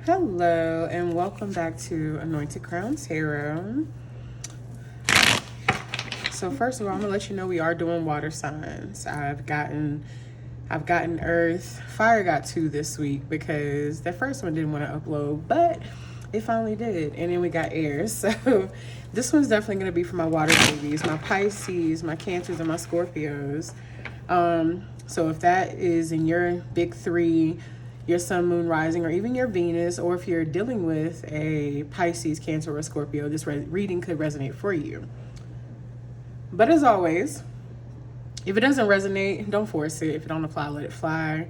Hello, and welcome back to Anointed Crown Tarot. So first of all, I'm gonna let you know we are doing water signs. I've gotten Earth. Fire got 2 this week because the first one didn't want to upload, but it finally did. And then we got air. So this one's definitely gonna be for my water babies, my Pisces, my Cancers, and my Scorpios. So if that is in your big 3, your sun, moon, rising, or even your Venus, or if you're dealing with a Pisces, Cancer, or Scorpio, this reading could resonate for you. But as always, if it doesn't resonate, don't force it. If it don't apply, let it fly.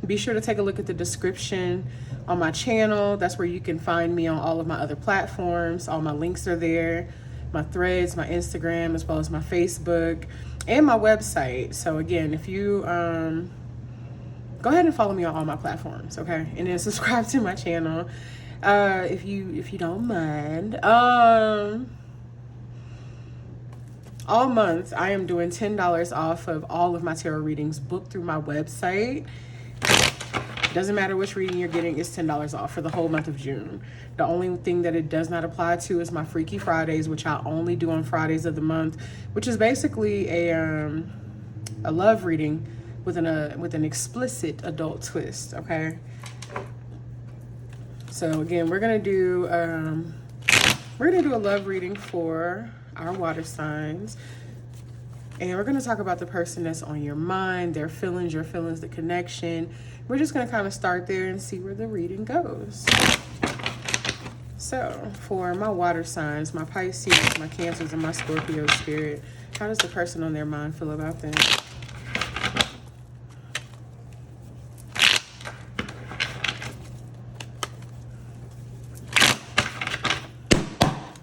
Be sure to take a look at the description on my channel. That's where you can find me on all of my other platforms. All my links are there. My threads, my Instagram, as well as my Facebook, and my website. So again, if you go ahead and follow me on all my platforms, okay? And then subscribe to my channel, if you don't mind. All month, I am doing $10 off of all of my tarot readings booked through my website. Doesn't matter which reading you're getting, it's $10 off for the whole month of June. The only thing that it does not apply to is my Freaky Fridays, which I only do on Fridays of the month, which is basically a love reading with an explicit adult twist, okay? So again, we're gonna do a love reading for our water signs, and we're gonna talk about the person that's on your mind, their feelings, your feelings, the connection. We're just gonna kind of start there and see where the reading goes. So for my water signs, my Pisces, my Cancers, and my Scorpio spirit, how does the person on their mind feel about them?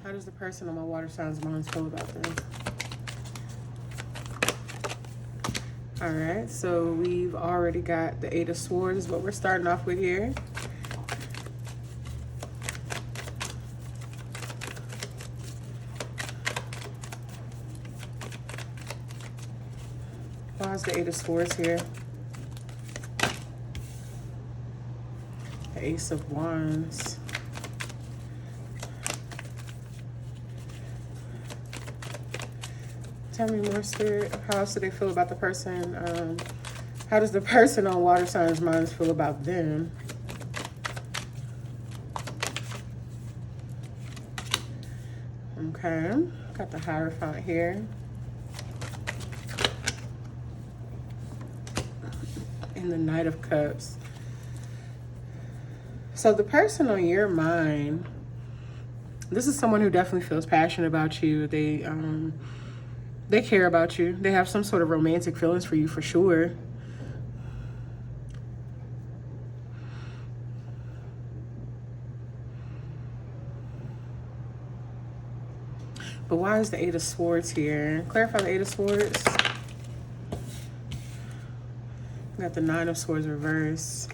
How does the person on my water signs' minds feel about them? All right, so we've already got the 8 of Swords, is what we're starting off with here. Why is the 8 of Swords here? The Ace of Wands. Tell me more, Spirit. How else do they feel about the person? How does the person on water signs' minds feel about them? Okay, got the Hierophant here. And the Knight of Cups. So the person on your mind, this is someone who definitely feels passionate about you. They care about you. They have some sort of romantic feelings for you, for sure. But why is the 8 of Swords here? Clarify the 8 of Swords. We got the 9 of Swords reverse.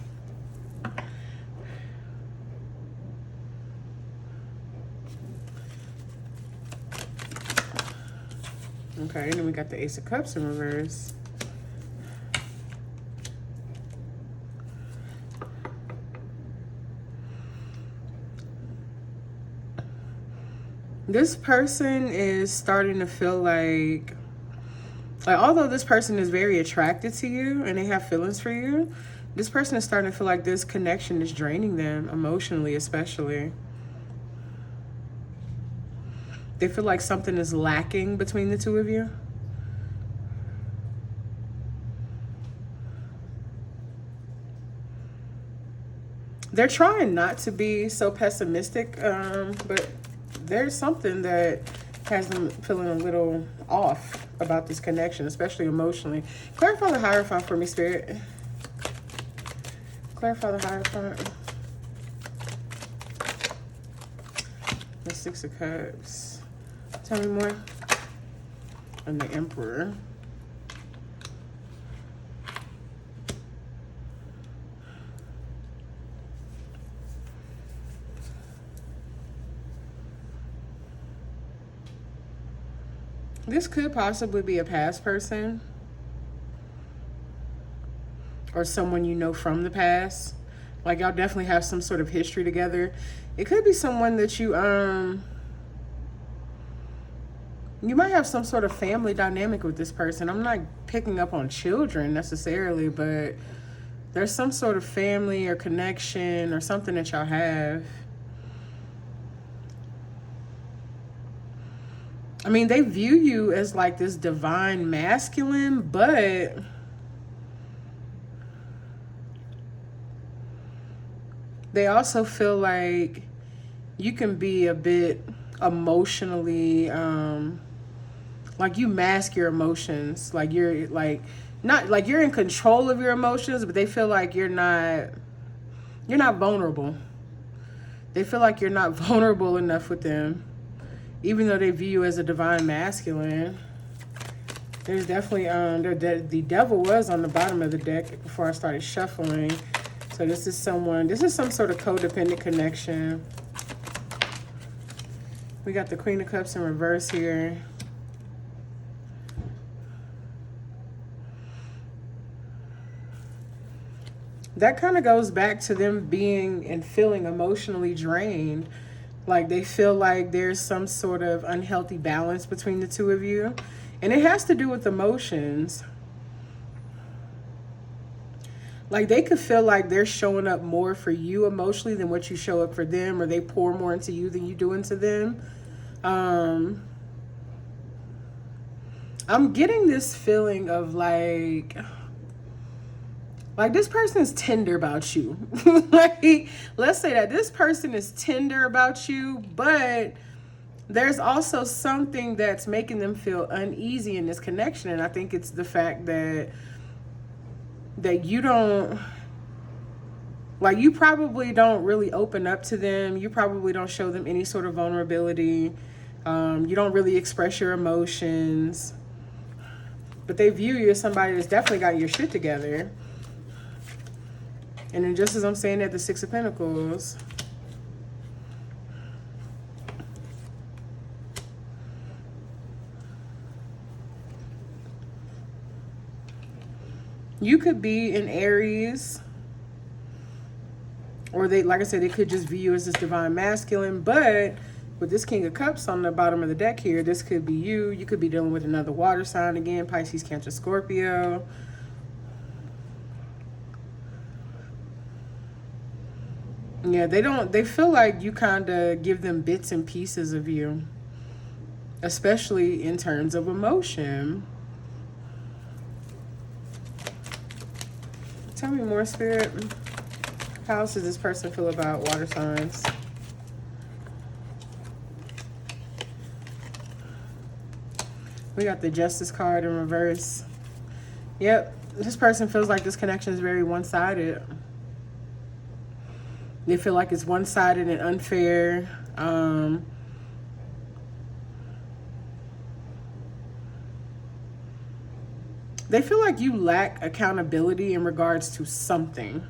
Okay, and then we got the Ace of Cups in reverse. This person is starting to feel like although this person is very attracted to you and they have feelings for you, this person is starting to feel like this connection is draining them emotionally, especially. They feel like something is lacking between the two of you. They're trying not to be so pessimistic, but there's something that has them feeling a little off about this connection, especially emotionally. Clarify the Hierophant for me, Spirit. Clarify the Hierophant. The 6 of Cups. Tell me more. And the Emperor. This could possibly be a past person or someone you know from the past. Like y'all definitely have some sort of history together. It could be someone that you might have some sort of family dynamic with this person. I'm not picking up on children necessarily, but there's some sort of family or connection or something that y'all have. I mean, they view you as like this divine masculine, but they also feel like you can be a bit emotionally, like you mask your emotions. Like you're like, not like you're in control of your emotions, but they feel like you're not vulnerable. They feel like you're not vulnerable enough with them, even though they view you as a divine masculine. There's definitely, the devil was on the bottom of the deck before I started shuffling. So this is some sort of codependent connection. We got the Queen of Cups in reverse here. That kind of goes back to them being and feeling emotionally drained. Like they feel like there's some sort of unhealthy balance between the two of you. And it has to do with emotions. Like they could feel like they're showing up more for you emotionally than what you show up for them, or they pour more into you than you do into them. I'm getting this feeling of like this person is tender about you. Like, let's say that this person is tender about you, but there's also something that's making them feel uneasy in this connection. And I think it's the fact that you don't, like, you probably don't really open up to them. You probably don't show them any sort of vulnerability. You don't really express your emotions. But they view you as somebody that's definitely got your shit together. And then just as I'm saying that, the Six of Pentacles. You could be in Aries. Or they, like I said, they could just view you as this divine masculine. But with this King of Cups on the bottom of the deck here, this could be you. You could be dealing with another water sign again. Pisces, Cancer, Scorpio. Yeah, they feel like you kind of give them bits and pieces of you, especially in terms of emotion. Tell me more, Spirit. How else does this person feel about water signs? We got the Justice card in reverse. Yep, this person feels like this connection is very one-sided. They feel like it's one-sided and unfair. They feel like you lack accountability in regards to something.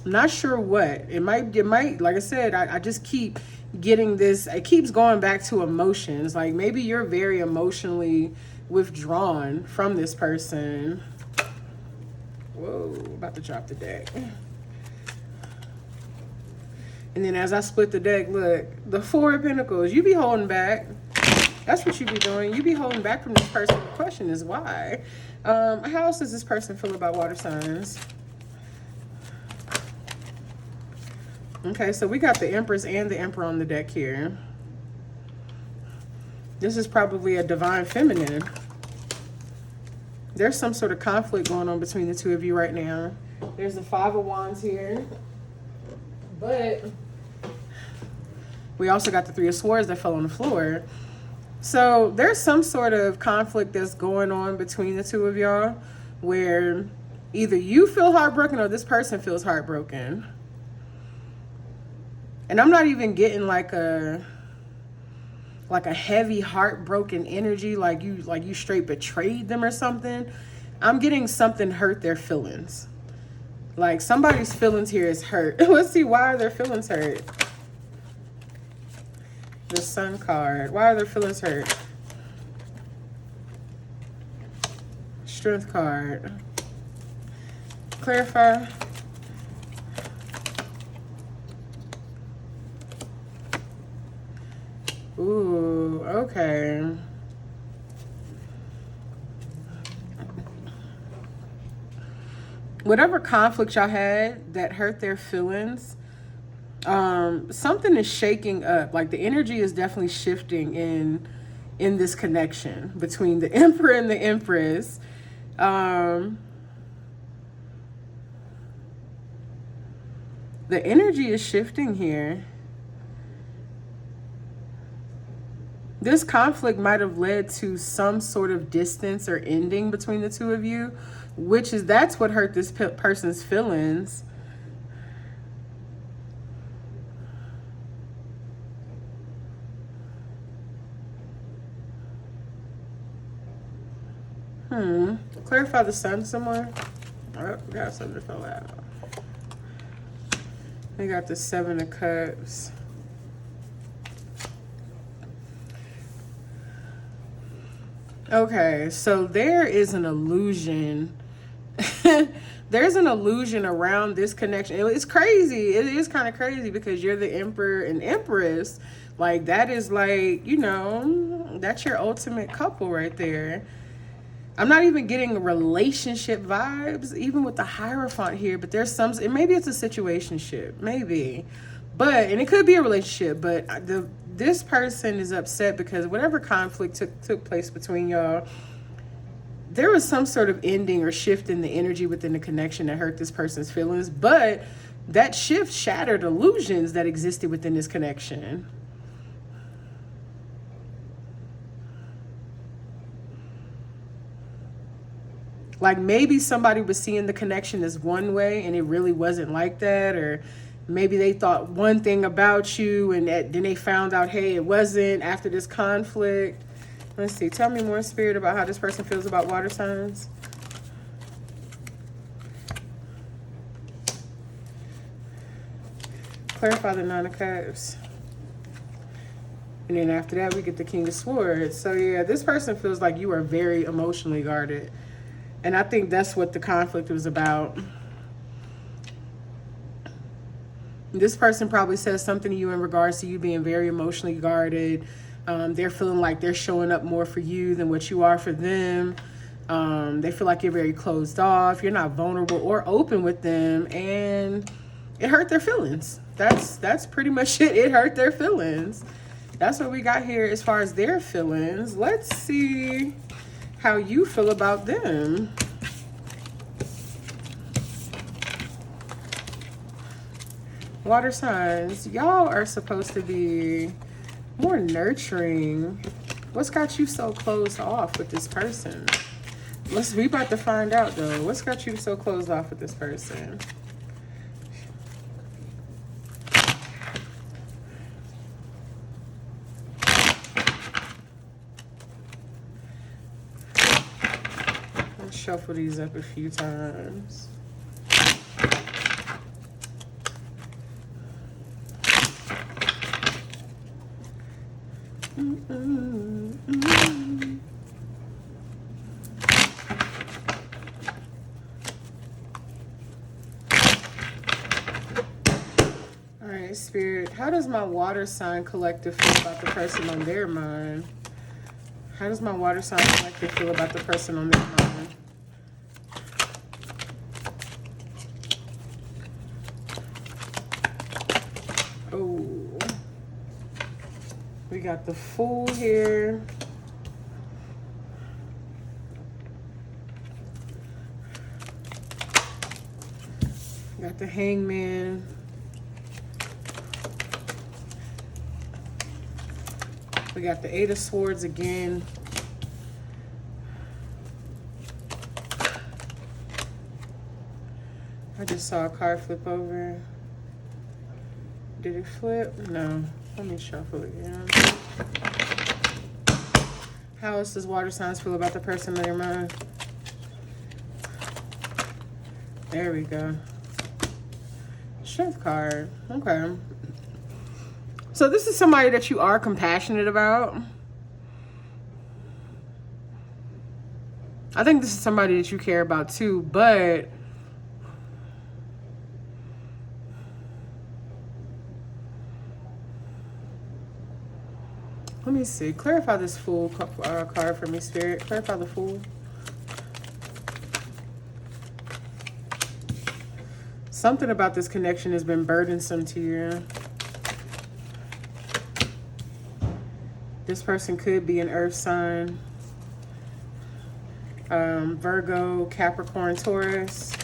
I'm not sure what. It might, like I said, I just keep getting this. It keeps going back to emotions. Like maybe you're very emotionally withdrawn from this person. Whoa, about to drop the deck. And then as I split the deck, look, the Four of Pentacles. You be holding back. That's what you be doing. You be holding back from this person. The question is why. How else does this person feel about water signs? Okay, so we got the Empress and the Emperor on the deck here. This is probably a divine feminine. There's some sort of conflict going on between the two of you right now. There's the Five of Wands here. But we also got the Three of Swords that fell on the floor. So there's some sort of conflict that's going on between the two of y'all where either you feel heartbroken or this person feels heartbroken. And I'm not even getting like a heavy heartbroken energy, like you straight betrayed them or something. I'm getting something hurt their feelings. Like somebody's feelings here is hurt. Let's see, why are their feelings hurt? The Sun card. Why are their feelings hurt? Strength card. Clarify. Ooh, okay. Whatever conflict y'all had that hurt their feelings, something is shaking up. Like the energy is definitely shifting in this connection between the Emperor and the Empress. Um, the energy is shifting here. This conflict might have led to some sort of distance or ending between the two of you, that's what hurt this person's feelings. Clarify the sun some more. Oh, we got something to fill out. We got the Seven of Cups. Okay, so there is an illusion. There's an illusion around this connection. It's crazy. It is kind of crazy because you're the Emperor and Empress. Like, that is like, that's your ultimate couple right there. I'm not even getting relationship vibes, even with the Hierophant here, but there's maybe it's a situationship, maybe. And it could be a relationship, but this person is upset because whatever conflict took place between y'all, there was some sort of ending or shift in the energy within the connection that hurt this person's feelings, but that shift shattered illusions that existed within this connection. Like maybe somebody was seeing the connection as one way and it really wasn't like that, or maybe they thought one thing about you and then they found out, hey, it wasn't after this conflict. Let's see. Tell me more, Spirit, about how this person feels about water signs. Clarify the Nine of Cups. And then after that, we get the King of Swords. So yeah, this person feels like you are very emotionally guarded. And I think that's what the conflict was about. This person probably says something to you in regards to you being very emotionally guarded. They're feeling like they're showing up more for you than what you are for them. They feel like you're very closed off. You're not vulnerable or open with them. And it hurt their feelings. That's pretty much it. It hurt their feelings. That's what we got here as far as their feelings. Let's see how you feel about them. Water signs, y'all are supposed to be more nurturing. What's got you so closed off with this person? We about to find out though. What's got you so closed off with this person? Let's shuffle these up a few times. All right, Spirit, how does my water sign collective feel about the person on their mind? How does my water sign collective feel about the person on their mind? Oh, we got the Fool here. Got the Hangman. We got the Eight of Swords again. I just saw a card flip over. Did it flip? No. Let me shuffle again. How else does water signs feel about the person in their mind? There we go. Strength card. Okay. So this is somebody that you are compassionate about. I think this is somebody that you care about too, but Let me see. Clarify this Fool card for me, Spirit. Clarify the Fool. Something about this connection has been burdensome to you. This person could be an earth sign. Virgo, Capricorn, Taurus.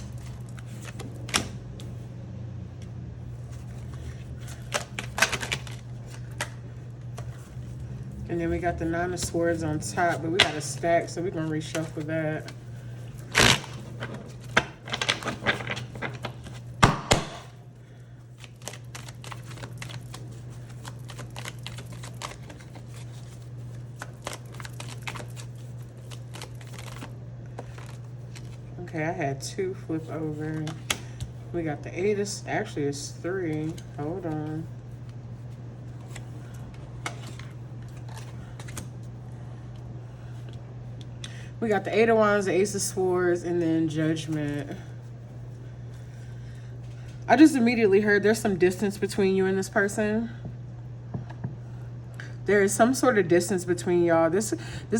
And then we got the Nine of Swords on top, but we got a stack, so we're going to reshuffle that. Okay, I had 2 flip over. We got the 8 of, actually it's 3. Hold on. We got the 8 of Wands, the Ace of Swords, and then Judgment. I just immediately heard there's some distance between you and this person. There is some sort of distance between y'all. This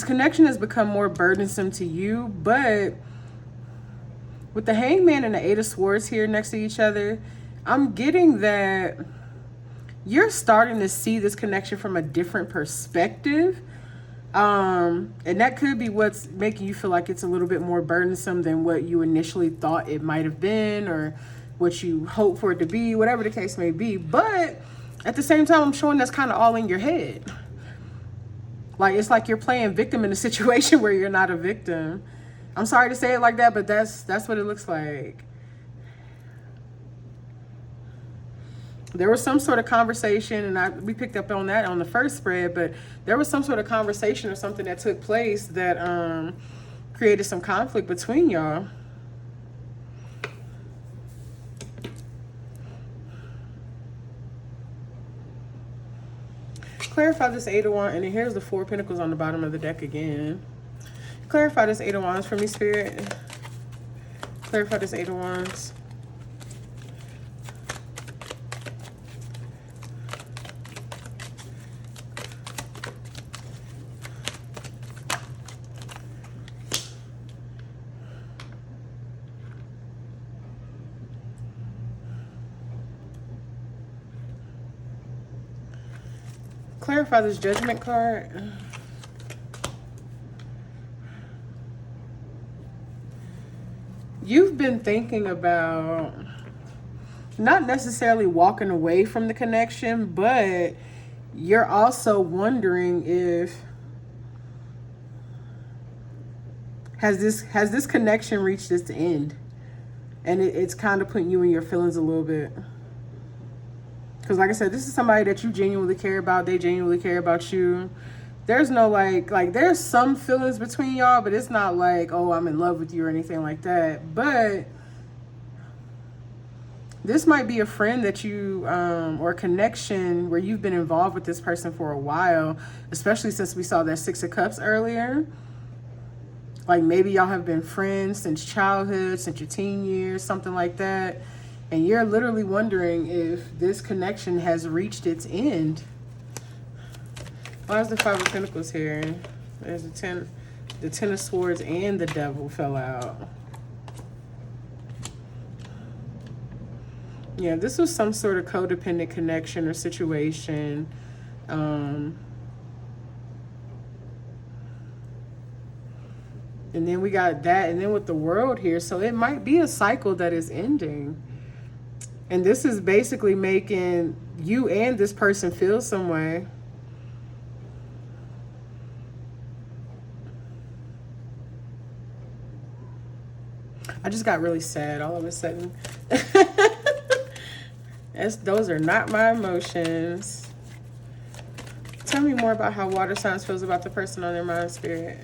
connection has become more burdensome to you, but with the Hangman and the 8 of Swords here next to each other, I'm getting that you're starting to see this connection from a different perspective. And that could be what's making you feel like it's a little bit more burdensome than what you initially thought it might have been, or what you hope for it to be, whatever the case may be. But at the same time, I'm showing that's kind of all in your head. Like, it's like you're playing victim in a situation where you're not a victim. I'm sorry to say it like that, but that's what it looks like. There was some sort of conversation, and we picked up on that on the first spread, but there was some sort of conversation or something that took place that created some conflict between y'all. Clarify this 8 of Wands, and then here's the 4 of Pentacles on the bottom of the deck again. Clarify this 8 of Wands for me, Spirit. Clarify this 8 of Wands. Clarify this Judgment card. You've been thinking about not necessarily walking away from the connection, but you're also wondering if has this connection reached its end, and it's kind of putting you in your feelings a little bit. Because like I said, this is somebody that you genuinely care about. They genuinely care about you. There's no like there's some feelings between y'all, but it's not like, oh, I'm in love with you or anything like that. But this might be a friend that you, or a connection where you've been involved with this person for a while, especially since we saw that 6 of Cups earlier. Like maybe y'all have been friends since childhood, since your teen years, something like that. And you're literally wondering if this connection has reached its end. Why is the 5 of Pentacles here? There's the 10 of Swords, and the Devil fell out. Yeah, this was some sort of codependent connection or situation. And then we got that, and then with the World here. So it might be a cycle that is ending. And this is basically making you and this person feel some way. I just got really sad all of a sudden. Those are not my emotions. Tell me more about how water signs feels about the person on their mind, Spirit.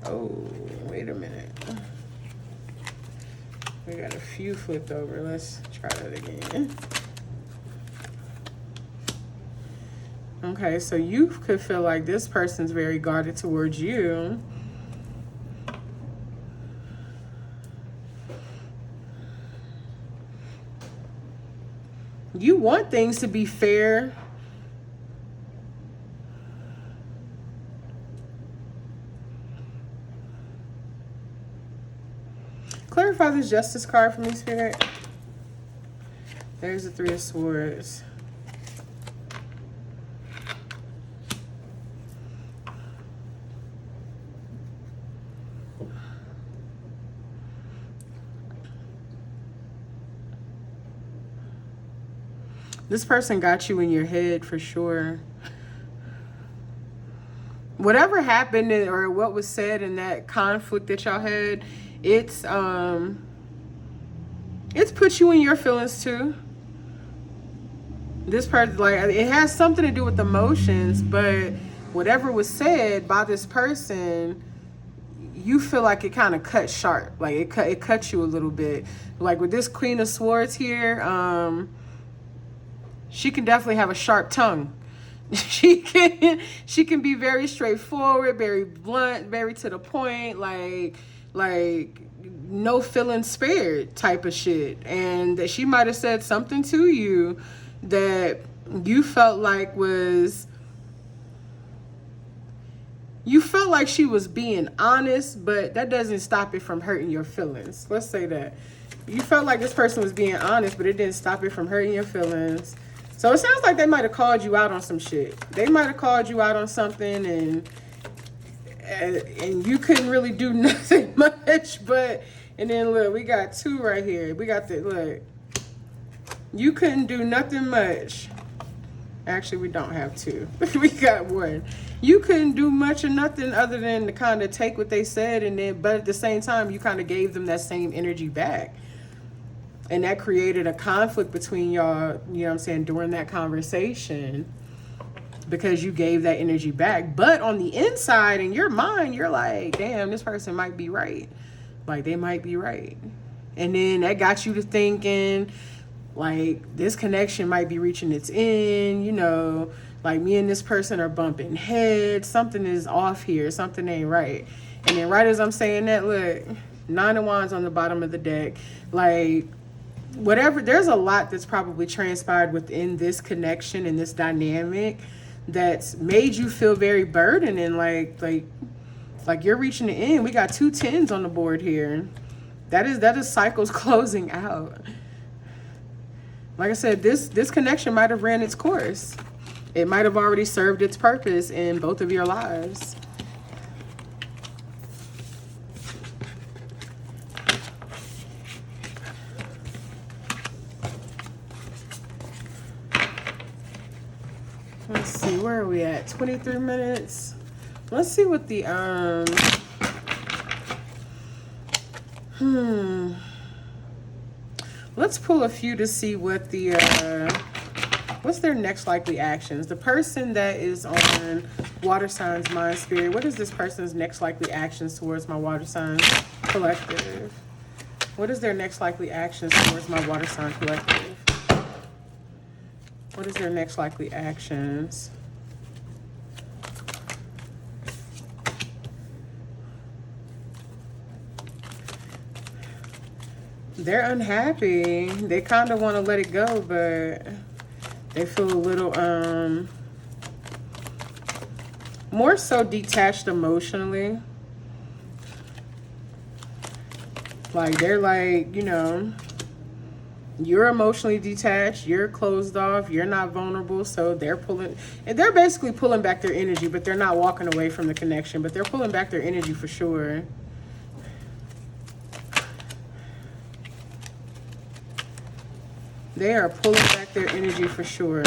Oh, wait a minute. We got a few flipped over. Let's try that again. Okay, so you could feel like this person's very guarded towards you. You want things to be fair. Clarify this Justice card for me, Spirit. There's the Three of Swords. This person got you in your head for sure. Whatever happened or what was said in that conflict that y'all had, it's put you in your feelings too. This person, like, it has something to do with emotions, but whatever was said by this person, you feel like it kind of cut sharp. Like it cut you a little bit. Like with this Queen of Swords here, she can definitely have a sharp tongue. She can be very straightforward, very blunt, very to the point, like no feeling spared type of shit. And that she might have said something to you that you felt like she was being honest, but that doesn't stop it from hurting your feelings. Let's say that. You felt like this person was being honest, but it didn't stop it from hurting your feelings. So it sounds like they might have called you out on some shit. They might have called you out on something and you couldn't really do nothing much, and then look, we got two right here. We got look. You couldn't do nothing much. Actually, we don't have two. We got one. You couldn't do much or nothing other than to kind of take what they said, but at the same time, you kind of gave them that same energy back. And that created a conflict between y'all, you know what I'm saying, during that conversation, because you gave that energy back. But on the inside, in your mind, you're like, damn, this person might be right. Like, they might be right. And then that got you to thinking, like, this connection might be reaching its end, you know, like me and this person are bumping heads. Something is off here. Something ain't right. And then right as I'm saying that, look, Nine of Wands on the bottom of the deck. Like, whatever, there's a lot that's probably transpired within this connection and this dynamic that's made you feel very burdened and like you're reaching the end. We got 2 tens on the board here. That is cycles closing out. Like I said, this connection might have ran its course. It might have already served its purpose in both of your lives. Let's see, where are we at? 23 minutes. Let's see what the let's pull a few to see what the what's their next likely actions. The person that is on water signs mind, spirit, what is this person's next likely actions towards my water sign collective? What is their next likely actions towards my water sign collective? What is their next likely actions? They're unhappy. They kind of want to let it go, but they feel a little, more so detached emotionally. Like, they're like, you know, you're emotionally detached, you're closed off, you're not vulnerable, so they're basically pulling back their energy, but they're not walking away from the connection, but they're pulling back their energy for sure. They are pulling back their energy for sure.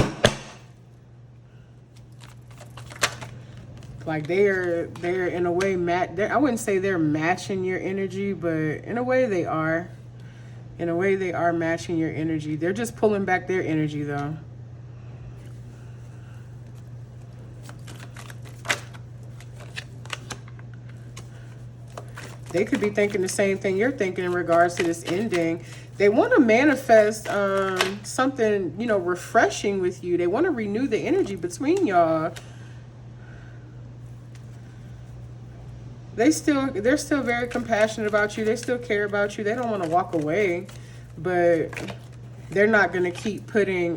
Like they're in a way, I wouldn't say they're matching your energy, but in a way they are. In a way, they are matching your energy. They're just pulling back their energy, though. They could be thinking the same thing you're thinking in regards to this ending. They want to manifest something, you know, refreshing with you. They want to renew the energy between y'all. They're still very compassionate about you. They still care about you. They don't want to walk away, but they're not going to keep putting,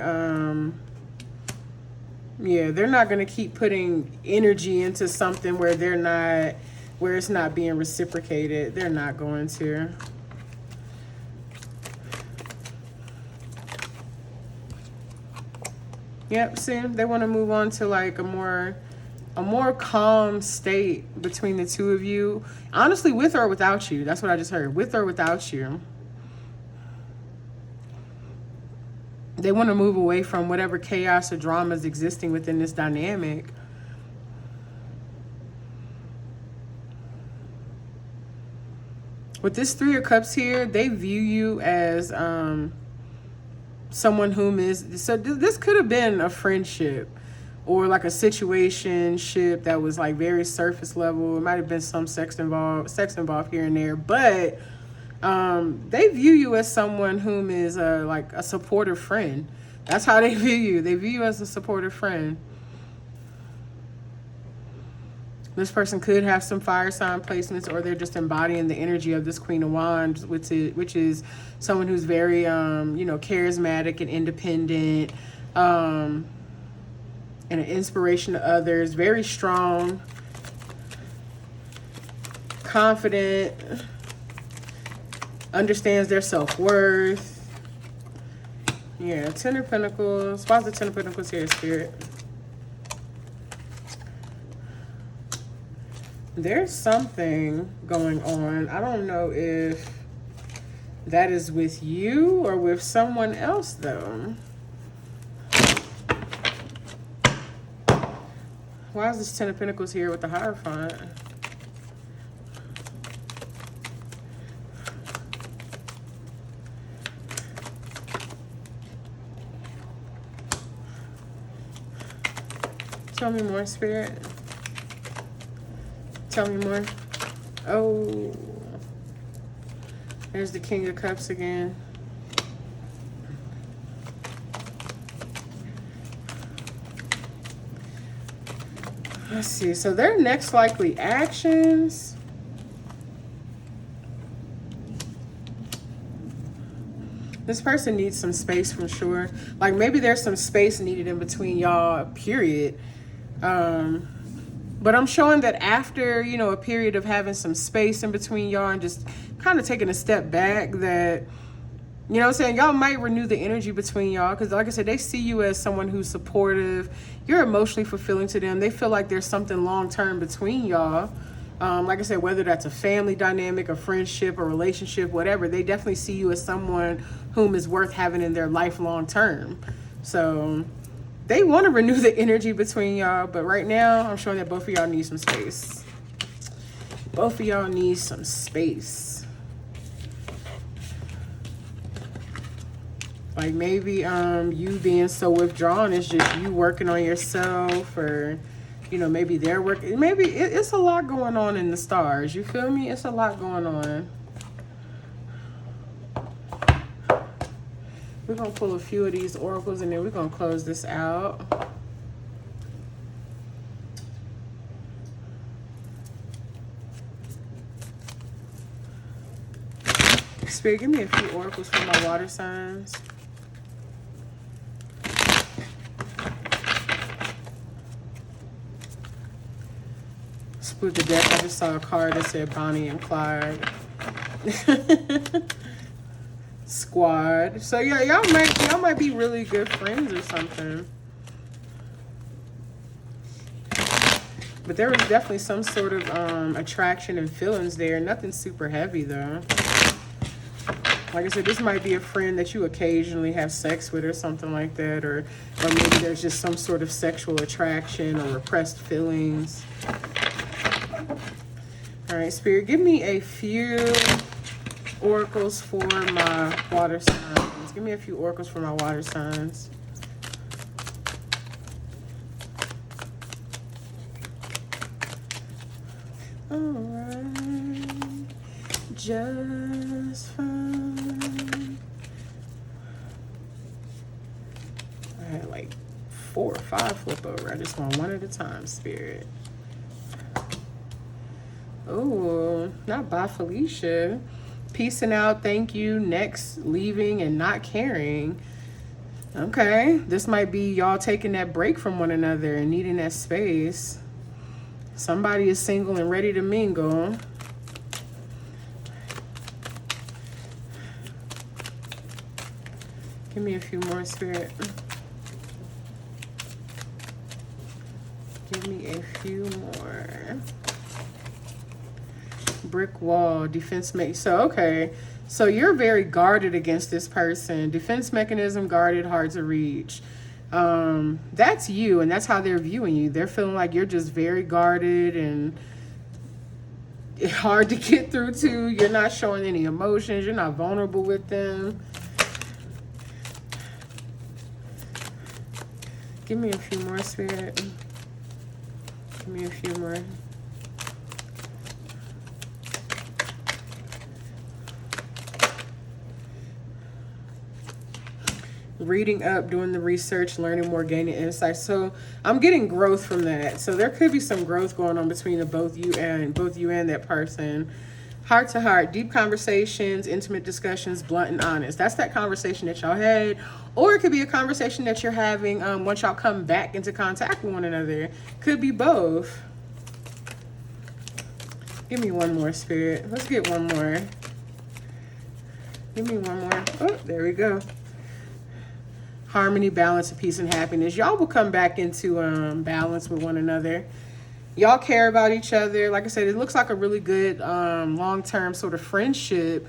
yeah, they're not going to keep putting energy into something where where it's not being reciprocated. They're not going to. Yep, see, they want to move on to like a more calm state between the two of you. Honestly, with or without you. That's what I just heard. With or without you. They want to move away from whatever chaos or drama is existing within this dynamic. With this Three of Cups here, they view you as someone whom is, so this could have been a friendship or like a situationship that was like very surface level. It might have been some sex involved here and there, but they view you as someone whom is like a supportive friend. That's how they view you. They view you as a supportive friend. This person could have some fire sign placements, or they're just embodying the energy of this Queen of Wands, which is someone who's very, you know, charismatic and independent, and an inspiration to others. Very strong, confident, understands their self-worth. Yeah, Ten of Pentacles. Why's the Ten of Pentacles here, Spirit? There's something going on. I don't know if that is with you or with someone else, though. Why is this Ten of Pentacles here with the Hierophant? Tell me more, Spirit. Tell me more. Oh, there's the King of Cups again. Let's see. So their next likely actions. This person needs some space for sure. Like maybe there's some space needed in between y'all, period. But I'm showing that after, you know, a period of having some space in between y'all and just kind of taking a step back, that, you know what I'm saying, y'all might renew the energy between y'all. Because like I said, they see you as someone who's supportive. You're emotionally fulfilling to them. They feel like there's something long-term between y'all. Like I said, whether that's a family dynamic, a friendship, a relationship, whatever, they definitely see you as someone whom is worth having in their life long term. So they want to renew the energy between y'all, but right now I'm showing that both of y'all need some space. Both of y'all need some space. Like maybe you being so withdrawn is just you working on yourself, or you know, maybe they're working. Maybe it's a lot going on in the stars. You feel me? It's a lot going on. We're going to pull a few of these oracles and then we're going to close this out. Spirit, give me a few oracles for my water signs. Split the deck. I just saw a card that said Bonnie and Clyde. Squad. So yeah, y'all might be really good friends or something. But there was definitely some sort of attraction and feelings there. Nothing super heavy though. Like I said, this might be a friend that you occasionally have sex with or something like that, or maybe there's just some sort of sexual attraction or repressed feelings. All right, Spirit, give me a few oracles for my water signs. Give me a few oracles for my water signs. All right, just fine. I had like 4 or 5 flip over. I just want one at a time, Spirit. Oh, not by Felicia. Peacing out, thank you, next, leaving, and not caring. Okay, this might be y'all taking that break from one another and needing that space. Somebody is single and ready to mingle. Give me a few more, Spirit. Give me a few more. Brick wall, defense so okay. So you're very guarded against this person. Defense mechanism, guarded, hard to reach. That's you, and that's how they're viewing you. They're feeling like you're just very guarded and hard to get through to. You're not showing any emotions. You're not vulnerable with them. Give me a few more, Spirit. Give me a few more. Reading up, doing the research, learning more, gaining insight. So I'm getting growth from that. So there could be some growth going on between both you and that person. Heart to heart, deep conversations, intimate discussions, blunt and honest. That's that conversation that y'all had. Or it could be a conversation that you're having once y'all come back into contact with one another. Could be both. Give me one more, Spirit. Let's get one more. Give me one more. Oh, there we go. Harmony, balance, peace, and happiness. Y'all will come back into balance with one another. Y'all care about each other. Like I said, it looks like a really good long-term sort of friendship.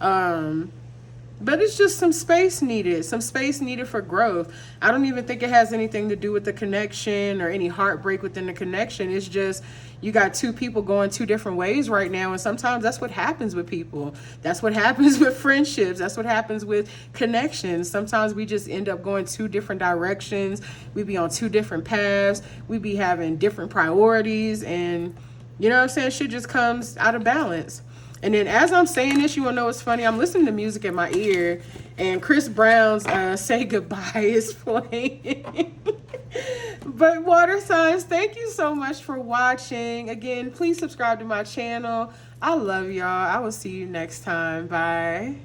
But it's just some space needed. Some space needed for growth. I don't even think it has anything to do with the connection or any heartbreak within the connection. It's just you got two people going two different ways right now. And sometimes that's what happens with people. That's what happens with friendships. That's what happens with connections. Sometimes we just end up going two different directions. We be on two different paths. We be having different priorities. And you know what I'm saying? Shit just comes out of balance. And then as I'm saying this, you will know it's funny. I'm listening to music in my ear, and Chris Brown's Say Goodbye is playing. But water signs, thank you so much for watching. Again, please subscribe to my channel. I love y'all. I will see you next time. Bye.